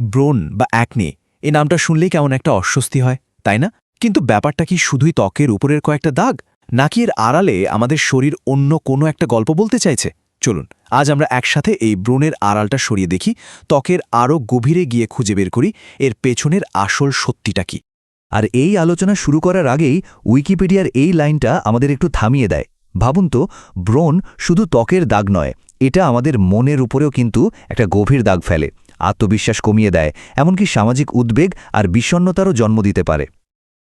ব্রণ বা অ্যাকনে এই নামটা শুনলেই কেমন একটা অস্বস্তি হয়, তাই না? কিন্তু ব্যাপারটা কি শুধুই ত্বকের উপরের কয়েকটা দাগ, নাকি এর আড়ালে আমাদের শরীর অন্য কোনো একটা গল্প বলতে চাইছে? চলুন আজ আমরা একসাথে এই ব্রণের আড়ালটা সরিয়ে দেখি, ত্বকের আরও গভীরে গিয়ে খুঁজে বের করি এর পেছনের আসল সত্যিটা কি। আর এই আলোচনা শুরু করার আগেই উইকিপিডিয়ার এই লাইনটা আমাদের একটু থামিয়ে দেয়। ভাবুন তো, ব্রণ শুধু ত্বকের দাগ নয়, এটা আমাদের মনের উপরেও কিন্তু একটা গভীর দাগ ফেলে, আত্মবিশ্বাস কমিয়ে দেয়, এমনকি সামাজিক উদ্বেগ আর বিষণ্ণতারও জন্ম দিতে পারে।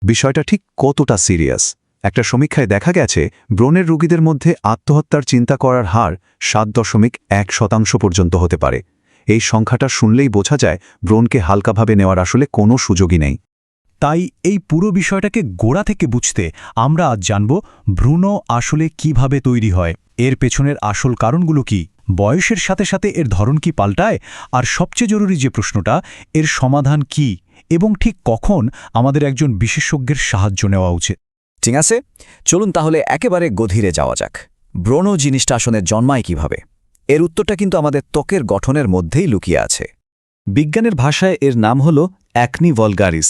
বিষয়টা ঠিক কতটা সিরিয়াস? একটা সমীক্ষায় দেখা গেছে ব্রণের রোগীদের মধ্যে আত্মহত্যার চিন্তা করার হার 7.1% পর্যন্ত হতে পারে। এই সংখ্যাটা শুনলেই বোঝা যায় ব্রণকে হালকাভাবে নেওয়ার আসলে কোনো সুযোগই নেই। তাই এই পুরো বিষয়টাকে গোড়া থেকে বুঝতে আমরা আজ জানব ভ্রূণ আসলে কিভাবে তৈরি হয়, এর পেছনের আসল কারণগুলো কি, বয়সের সাথে সাথে এর ধরন কি পাল্টায়, আর সবচেয়ে জরুরি যে প্রশ্নটা, এর সমাধান কি এবং ঠিক কখন আমাদের একজন বিশেষজ্ঞের সাহায্য নেওয়া উচিত। ঠিক আছে, চলুন তাহলে একেবারে গভীরে যাওয়া যাক। ব্রণ জিনিসটা আসলে জন্মায় কিভাবে? এর উত্তরটা কিন্তু আমাদের ত্বকের গঠনের মধ্যেই লুকিয়ে আছে। বিজ্ঞানের ভাষায় এর নাম হল অ্যাকনি ভলগারিস।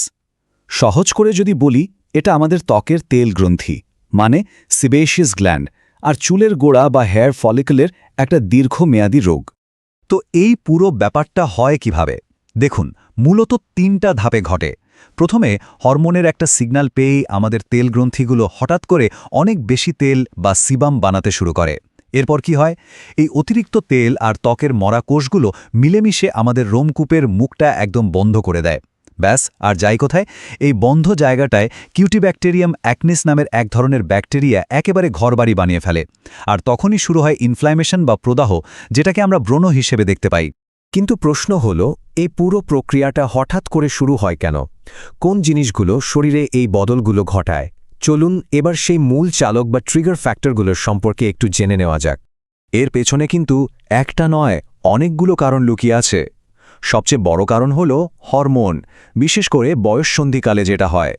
সহজ করে যদি বলি, এটা আমাদের ত্বকের তেল গ্রন্থি, মানে সিবেশিয়াস গ্ল্যান্ড, আর চুলের গোড়া বা হেয়ার ফলিকলের একটা দীর্ঘমেয়াদী রোগ। তো এই পুরো ব্যাপারটা হয় কিভাবে? দেখুন, মূলত 3টা ধাপে ঘটে। প্রথমে হরমোনের একটা সিগন্যাল পেয়েই আমাদের তেল গ্রন্থিগুলো হঠাৎ করে অনেক বেশি তেল বা সিবাম বানাতে শুরু করে। এরপর কি হয়? এই অতিরিক্ত তেল আর ত্বকের মরা কোষগুলো মিলেমিশে আমাদের রোমকূপের মুখটা একদম বন্ধ করে দেয়। ব্যাস, আর যাই কোথায়, এই বন্ধ জায়গাটায় কিউটিব্যাকটেরিয়াম অ্যাকনিস নামের এক ধরনের ব্যাকটেরিয়া একেবারে ঘরবাড়ি বানিয়ে ফেলে। আর তখনই শুরু হয় ইনফ্ল্যামেশন বা প্রদাহ, যেটাকে আমরা ব্রণ হিসেবে দেখতে পাই। কিন্তু প্রশ্ন হল, এই পুরো প্রক্রিয়াটা হঠাৎ করে শুরু হয় কেন? কোন জিনিসগুলো শরীরে এই বদলগুলো ঘটায়? চলুন এবার সেই মূল চালক বা ট্রিগার ফ্যাক্টরগুলোর সম্পর্কে একটু জেনে নেওয়া যাক। এর পেছনে কিন্তু একটা নয়, অনেকগুলো কারণ লুকিয়ে আছে। সবচেয়ে বড় কারণ হল হরমোন, বিশেষ করে বয়ঃসন্ধিকালে যেটা হয়।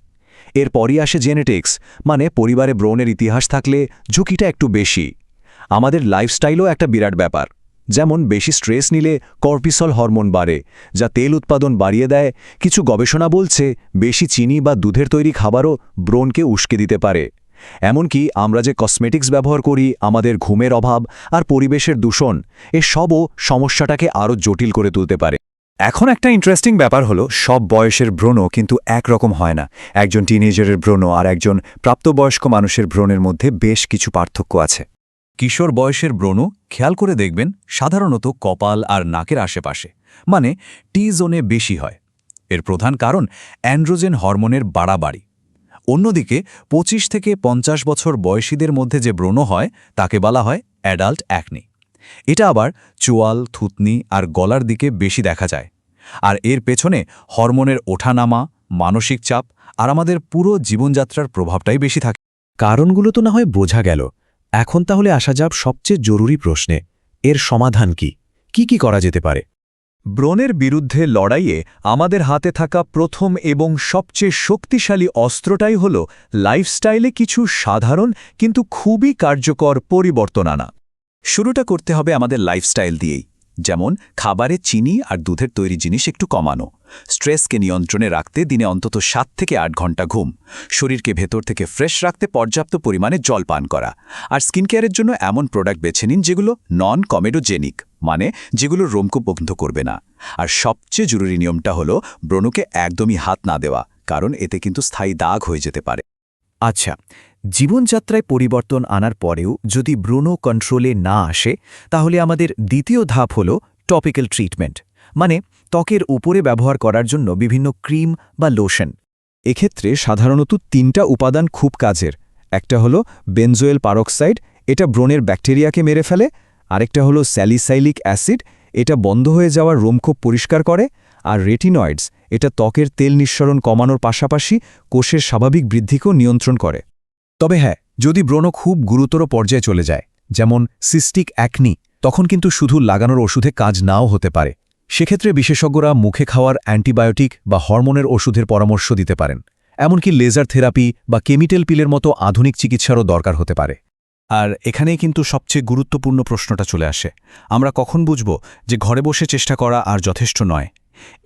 এরপরই আসে জেনেটিক্স, মানে পরিবারে ব্রণের ইতিহাস থাকলে ঝুঁকিটা একটু বেশি। আমাদের লাইফস্টাইলও একটা বিরাট ব্যাপার। যেমন বেশি স্ট্রেস নিলে কর্টিসল হরমোন বাড়ে, যা তেল উৎপাদন বাড়িয়ে দেয়। কিছু গবেষণা বলছে বেশি চিনি বা দুধের তৈরি খাবারও ব্রণকে উস্কে দিতে পারে। এমনকি আমরা যে কসমেটিক্স ব্যবহার করি, আমাদের ঘুমের অভাব আর পরিবেশের দূষণ, এসবও সমস্যাটাকে আরও জটিল করে তুলতে পারে। এখন একটা ইন্টারেস্টিং ব্যাপার হলো, সব বয়সের ব্রণ কিন্তু একরকম হয় না। একজন টিনেজারের ব্রণ আর একজন প্রাপ্তবয়স্ক মানুষের ব্রণের মধ্যে বেশ কিছু পার্থক্য আছে। কিশোর বয়সের ব্রণ খেয়াল করে দেখবেন সাধারণত কপাল আর নাকের আশেপাশে, মানে টি জোনে বেশি হয়। এর প্রধান কারণ অ্যান্ড্রোজেন হরমোনের বাড়াবাড়ি। অন্যদিকে 25 থেকে 50 বছর বয়সীদের মধ্যে যে ব্রণ হয় তাকে বলা হয় অ্যাডাল্ট অ্যাকনি। এটা আবার চোয়াল, থুতনি আর গলার দিকে বেশি দেখা যায়। আর এর পেছনে হরমোনের ওঠানামা, মানসিক চাপ আর আমাদের পুরো জীবনযাত্রার প্রভাবটাই বেশি থাকে। কারণগুলো তো না হয় বোঝা গেল, এখন তাহলে আসা যাক সবচেয়ে জরুরি প্রশ্নে, এর সমাধান কি কি করা যেতে পারে? ব্রণের বিরুদ্ধে লড়াইয়ে আমাদের হাতে থাকা প্রথম এবং সবচেয়ে শক্তিশালী অস্ত্রটাই হল লাইফস্টাইলে কিছু সাধারণ কিন্তু খুবই কার্যকর পরিবর্তন আনা। শুরুটা করতে হবে আমাদের লাইফস্টাইল দিয়েই, যেমন খাবারে চিনি আর দুধের তৈরি জিনিস একটু কমানো, স্ট্রেসকে নিয়ন্ত্রণে রাখতে দিনে অন্তত 7 থেকে 8 ঘন্টা ঘুম, শরীরকে ভেতর থেকে ফ্রেশ রাখতে পর্যাপ্ত পরিমাণে জল পান করা, আর স্কিন কেয়ারের জন্য এমন প্রোডাক্ট বেছে নিন যেগুলো নন কমেডোজেনিক, মানে যেগুলো রোমকূপ বন্ধ করবে না। আর সবচেয়ে জরুরি নিয়মটা হলো ব্রণকে একদমই হাত না দেওয়া, কারণ এতে কিন্তু স্থায়ী দাগ হয়ে যেতে পারে। আচ্ছা, জীবনযাত্রায় পরিবর্তন আনার পরেও যদি ব্রণ কন্ট্রোলে না আসে, তাহলে আমাদের দ্বিতীয় ধাপ হল টপিক্যাল ট্রিটমেন্ট, মানে ত্বকের উপরে ব্যবহার করার জন্য বিভিন্ন ক্রিম বা লোশন। এক্ষেত্রে সাধারণত 3টা উপাদান খুব কাজের। একটা হলো বেনজোয়েল পারক্সাইড, এটা ব্রণের ব্যাকটেরিয়াকে মেরে ফেলে। আরেকটা হলো স্যালিসাইলিক অ্যাসিড, এটা বন্ধ হয়ে যাওয়ার রোমকূপ পরিষ্কার করে। আর রেটিনয়েডস, এটা ত্বকের তেল নিঃসরণ কমানোর পাশাপাশি কোষের স্বাভাবিক বৃদ্ধিকেও নিয়ন্ত্রণ করে। তবে হ্যাঁ, যদি ব্রণ খুব গুরুতর পর্যায়ে চলে যায়, যেমন সিস্টিক অ্যাকনি, তখন কিন্তু শুধু লাগানোর ওষুধে কাজ নাও হতে পারে। সেক্ষেত্রে বিশেষজ্ঞরা মুখে খাওয়ার অ্যান্টিবায়োটিক বা হরমোনের ওষুধের পরামর্শ দিতে পারেন। এমনকি লেজার থেরাপি বা কেমিক্যাল পিলের মতো আধুনিক চিকিৎসারও দরকার হতে পারে। আর এখানেই কিন্তু সবচেয়ে গুরুত্বপূর্ণ প্রশ্নটা চলে আসে, আমরা কখন বুঝব যে ঘরে বসে চেষ্টা করা আর যথেষ্ট নয়?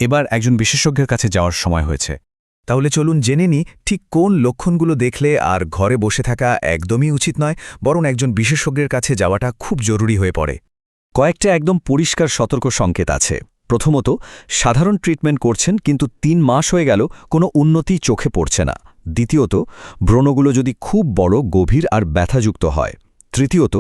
এবার একজন বিশেষজ্ঞের কাছে যাওয়ার সময় হয়েছে। তাহলে চলুন জেনে নিই ঠিক কোন লক্ষণগুলো দেখলে আর ঘরে বসে থাকা একদমই উচিত নয়, বরং একজন বিশেষজ্ঞের কাছে যাওয়াটা খুব জরুরি হয়ে পড়ে। কয়েকটা একদম পরিষ্কার সতর্ক সংকেত আছে। প্রথমত, সাধারণ ট্রিটমেন্ট করছেন কিন্তু 3 মাস হয়ে গেল কোনো উন্নতি চোখে পড়ছে না। দ্বিতীয়ত, ব্রণগুলো যদি খুব বড়, গভীর আর ব্যথাযুক্ত হয়। তৃতীয়ত,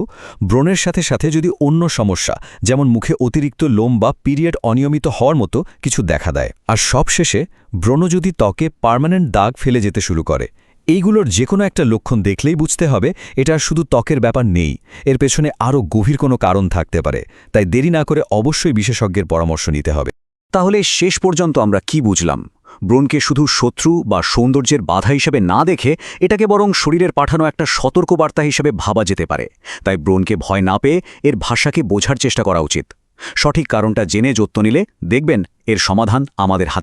ব্রণের সাথে সাথে যদি অন্য সমস্যা যেমন মুখে অতিরিক্ত লোম বা পিরিয়ড অনিয়মিত হওয়ার মতো কিছু দেখা দেয়। আর সবশেষে, ব্রণ যদি ত্বকে পার্মানেন্ট দাগ ফেলে যেতে শুরু করে। এইগুলোর যে কোনো একটা লক্ষণ দেখলেই বুঝতে হবে এটা শুধু ত্বকের ব্যাপার নেই, এর পেছনে আরও গভীর কোনো কারণ থাকতে পারে। তাই দেরি না করে অবশ্যই বিশেষজ্ঞের পরামর্শ নিতে হবে। তাহলে শেষ পর্যন্ত আমরা কি বুঝলাম? ব্রণকে শুধু শত্রু বা সৌন্দর্যের বাধা হিসেবে না দেখে এটাকে বরং শরীরের পাঠানো একটা সতর্কবার্তা হিসেবে ভাবা যেতে পারে। তাই ব্রণকে ভয় না পেয়ে এর ভাষাকে বোঝার চেষ্টা করা উচিত। সঠিক কারণটা জেনে যত্ন নিলে দেখবেন এর সমাধান আমাদের হাতে।